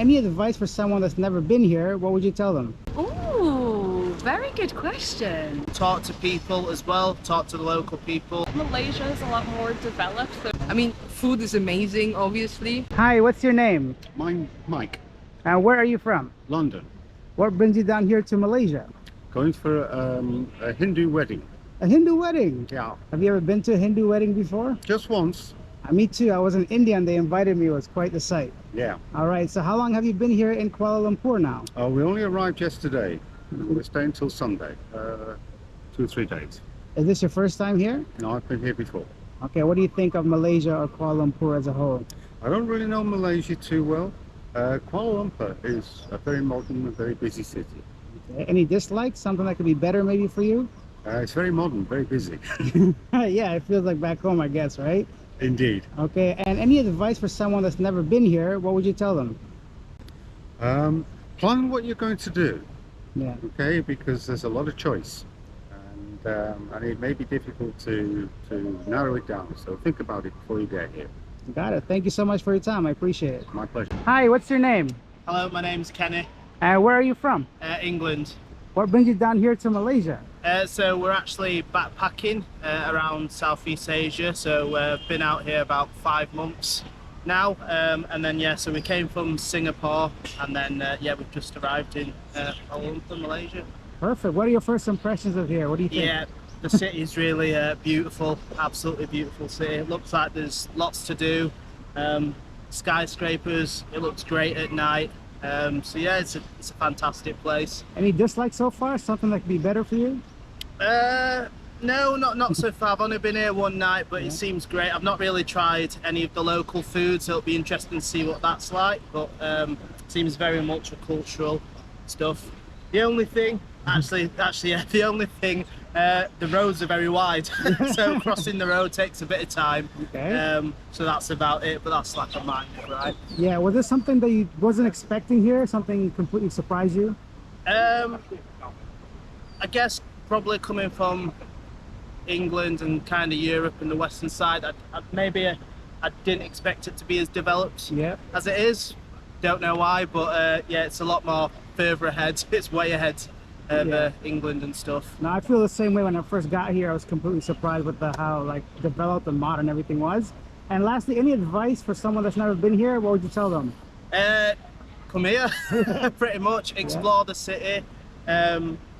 Any advice for someone that's never been here, what would you tell them? Ooh, very good question. Talk to people as well, talk to the local people. Malaysia is a lot more developed. I mean, food is amazing, obviously. Hi, what's your name? I'm Mike, And where are you from? London. What brings you down here to Malaysia? Going for a Hindu wedding. A Hindu wedding? Yeah. Have you ever been to a Hindu wedding before? Just once. Me too. I was in India and they invited me. It was quite the sight. Yeah. All right, so how long have you been here in Kuala Lumpur now? We only arrived yesterday. We're staying till Sunday. 2 or 3 days. Is this your first time here? No, I've been here before. Okay, what do you think of Malaysia or Kuala Lumpur as a whole? I don't really know Malaysia too well. Kuala Lumpur is a very modern and very busy city. Okay, any dislikes? Something that could be better maybe for you? It's very modern, very busy. Yeah, it feels like back home, I guess, right? Indeed. Okay, and any advice for someone that's never been here, what would you tell them? Plan what you're going to do, Yeah. okay? Because there's a lot of choice. And it may be difficult to narrow it down. So think about it before you get here. Got it. Thank you so much for your time. I appreciate it. My pleasure. Hi, what's your name? Hello, my name's Kenny, And where are you from? England. What brings you down here to Malaysia? So we're actually backpacking around Southeast Asia. So been out here about 5 months now, and then so we came from Singapore, and then we've just arrived in Kuala Lumpur, Malaysia. Perfect. What are your first impressions of here? What do you think? Yeah, the city's really beautiful, absolutely beautiful city. It looks like there's lots to do. Skyscrapers. It looks great at night. So yeah, it's a fantastic place. Any dislikes so far? Something that could be better for you? No, not so far. I've only been here one night, but it seems great. I've not really tried any of the local foods, so it'll be interesting to see what that's like. But it seems very much a cultural stuff. The only thing, the only thing, the roads are very wide, so crossing the road takes a bit of time. Okay. So that's about it, but that's like a minor, right? Yeah, was this something that you wasn't expecting here? Something completely surprised you? I guess probably coming from England and kind of Europe and the western side, I didn't expect it to be as developed Yeah. as it is. Don't know why, but it's a lot more further ahead. It's way ahead of England and stuff. Now I feel the same way. When I first got here, I was completely surprised with how like developed and modern everything was. And lastly, any advice for someone that's never been here? What would you tell them? Come here, pretty much. Explore the city,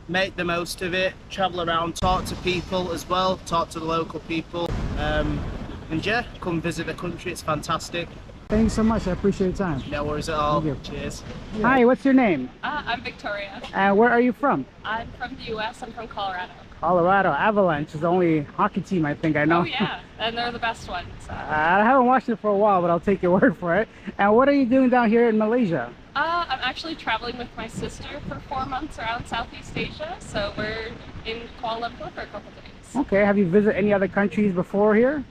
make the most of it, travel around, talk to people as well, talk to the local people, and come visit the country. It's fantastic. Thank you so much. I appreciate your time. No worries at all. Thank you. Cheers. Hi, what's your name? I'm Victoria. And where are you from? I'm from the US. I'm from Colorado. Colorado. Avalanche is the only hockey team I think I know. Oh yeah, and they're the best ones. I haven't watched it for a while, but I'll take your word for it. And what are you doing down here in Malaysia? I'm actually traveling with my sister for 4 months around Southeast Asia, so we're in Kuala Lumpur for a couple days. Okay, have you visited any other countries before here?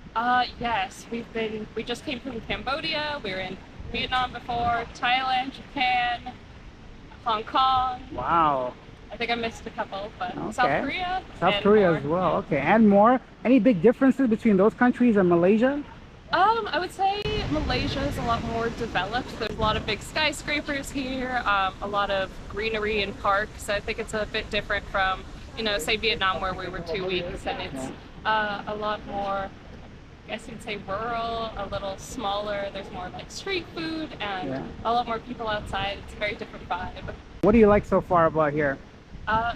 Yes, we just came from Cambodia, we were in Vietnam before, Thailand, Japan, Hong Kong. Wow. I think I missed a couple, but Okay. South Korea. South and Korea more. as well. Okay, and more. Any big differences between those countries and Malaysia? I would say Malaysia is a lot more developed. There's a lot of big skyscrapers here, a lot of greenery and parks. I think it's a bit different from, say Vietnam where we were 2 weeks, and it's a lot more, I guess you'd say rural, a little smaller. There's more like street food and a lot more people outside. It's a very different vibe. What do you like so far about here?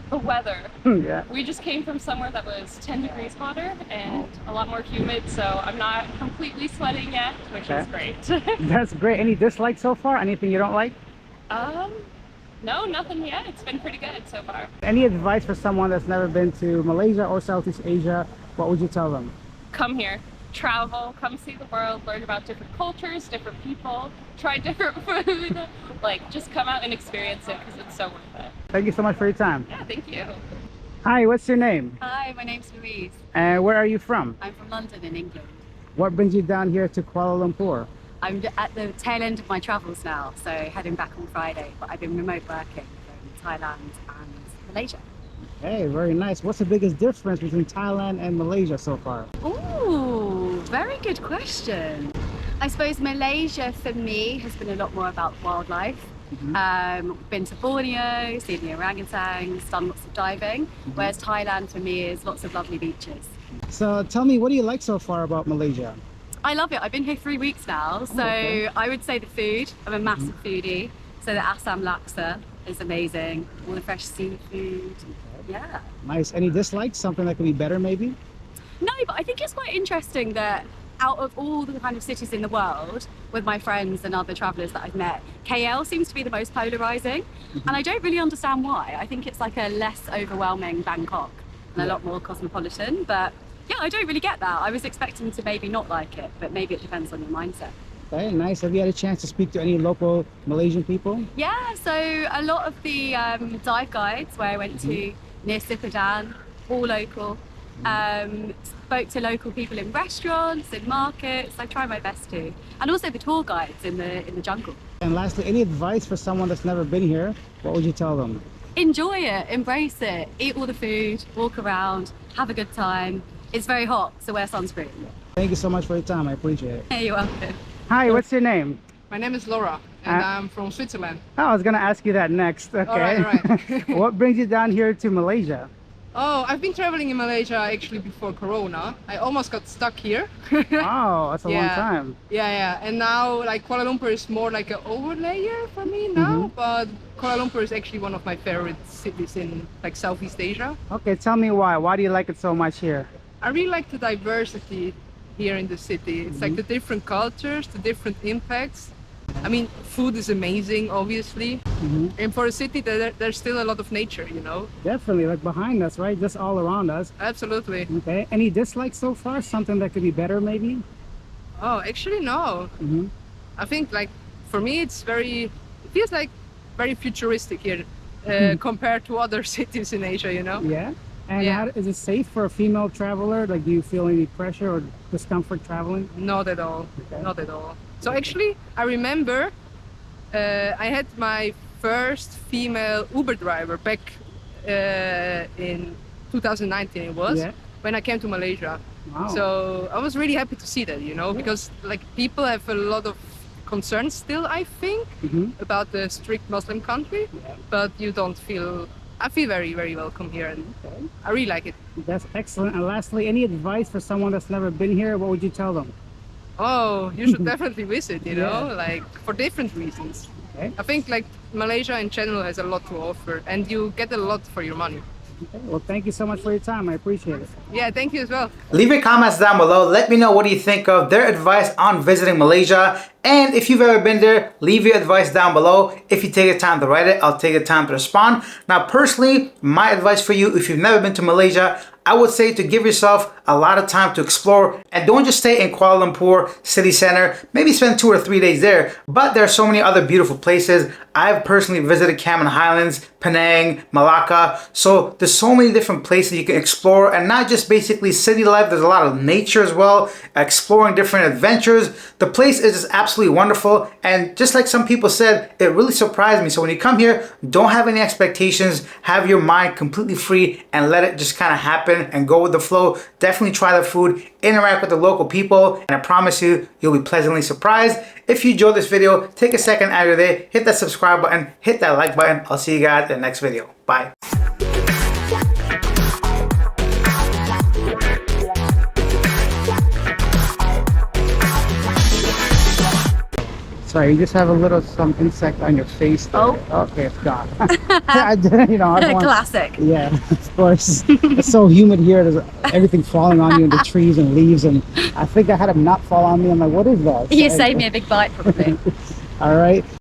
The weather. Yeah. We just came from somewhere that was 10 degrees hotter and a lot more humid, so I'm not completely sweating yet, which is great. That's great. Any dislikes so far? Anything you don't like? No, nothing yet. It's been pretty good so far. Any advice for someone that's never been to Malaysia or Southeast Asia? What would you tell them? Come here, travel, come see the world, learn about different cultures, different people, try different food. Like, just come out and experience it because it's so worth it. Thank you so much for your time. Yeah, thank you. Hi, what's your name? Hi, my name's Louise. And where are you from? I'm from London in England. What brings you down here to Kuala Lumpur? I'm at the tail end of my travels now, so heading back on Friday, but I've been remote working from Thailand and Malaysia. Hey, very nice. What's the biggest difference between Thailand and Malaysia so far? Ooh, very good question. I suppose Malaysia for me has been a lot more about wildlife. Been to Borneo, seen the orangutans, done lots of diving, whereas Thailand for me is lots of lovely beaches. So tell me, what do you like so far about Malaysia? I love it. I've been here 3 weeks now, so okay. I would say the food. I'm a massive foodie, so the Assam laksa is amazing. All the fresh seafood. Yeah. Nice. Any dislikes? Something that could be better maybe? No, but I think it's quite interesting that out of all the kind of cities in the world, with my friends and other travellers that I've met, KL seems to be the most polarising, and I don't really understand why. I think it's like a less overwhelming Bangkok and a lot more cosmopolitan, but yeah, I don't really get that. I was expecting to maybe not like it, but maybe it depends on your mindset. Okay, nice. Have you had a chance to speak to any local Malaysian people? Yeah, so a lot of the dive guides where I went to near Sipadan, all local. Spoke to local people in restaurants, in markets. I try my best to, and also the tour guides in the jungle. And lastly, any advice for someone that's never been here? What would you tell them? Enjoy it, embrace it, eat all the food, walk around, have a good time. It's very hot, so wear sunscreen. Thank you so much for your time. I appreciate it. Hey, you're welcome. Hi, what's your name? My name is Laura, and I'm from Switzerland. Oh, I was gonna ask you that next. Okay. All right. What brings you down here to Malaysia? Oh, I've been traveling in Malaysia actually before Corona. I almost got stuck here. Oh, that's a long Yeah. time. Yeah. And now, like, Kuala Lumpur is more like an overlayer for me now, but Kuala Lumpur is actually one of my favorite cities in, like, Southeast Asia. Okay, tell me why. Why do you like it so much here? I really like the diversity here in the city. It's like the different cultures, the different impacts. I mean, food is amazing, obviously. And for a city, there's still a lot of nature, you know? Definitely, like behind us, right? Just all around us. Absolutely. Okay. Any dislikes so far? Something that could be better, maybe? Oh, actually, no. I think, like, for me, it feels like very futuristic here compared to other cities in Asia, you know? Yeah. And Yeah. how, is it safe for a female traveler? Like, do you feel any pressure or discomfort traveling? Not at all. Okay. Not at all. So actually, I remember I had my first female Uber driver back in 2019 it was, Yeah. when I came to Malaysia. Wow. So I was really happy to see that, you know, because like people have a lot of concerns still, I think, about the strict Muslim country, but I feel very, very welcome here, and I really like it. That's excellent. And lastly, any advice for someone that's never been here? What would you tell them? Oh, you should definitely visit, you know, Yeah. like for different reasons. Okay. I think like Malaysia in general has a lot to offer, and you get a lot for your money. Okay. Well, thank you so much for your time. I appreciate it. Yeah, thank you as well. Leave your comments down below. Let me know what you think of their advice on visiting Malaysia. And if you've ever been there, leave your advice down below. If you take the time to write it, I'll take the time to respond. Now, personally, my advice for you, if you've never been to Malaysia, I would say to give yourself a lot of time to explore, and don't just stay in Kuala Lumpur city center. Maybe spend 2 or 3 days there, but there are so many other beautiful places. I've personally visited Cameron Highlands, Penang, Malacca. So there's so many different places you can explore, and not just basically city life. There's a lot of nature as well, exploring different adventures. The place is just absolutely wonderful, and just like some people said, it really surprised me. So when you come here, don't have any expectations. Have your mind completely free and let it just kind of happen and go with the flow. Definitely try the food, interact with the local people, and I promise you, you'll be pleasantly surprised. If you enjoyed this video, take a second out of your day, hit that subscribe button, hit that like button. I'll see you guys in the next video. Bye. Sorry, you just have a little some insect on your face there. Oh. Okay, it's gone. I didn't, you know, I don't want. Classic. Yeah, of course. It's so humid here. There's everything falling on you, and the trees and leaves, and I think I had a nut fall on me. I'm like, what is that? You saved me a big bite, probably. All right.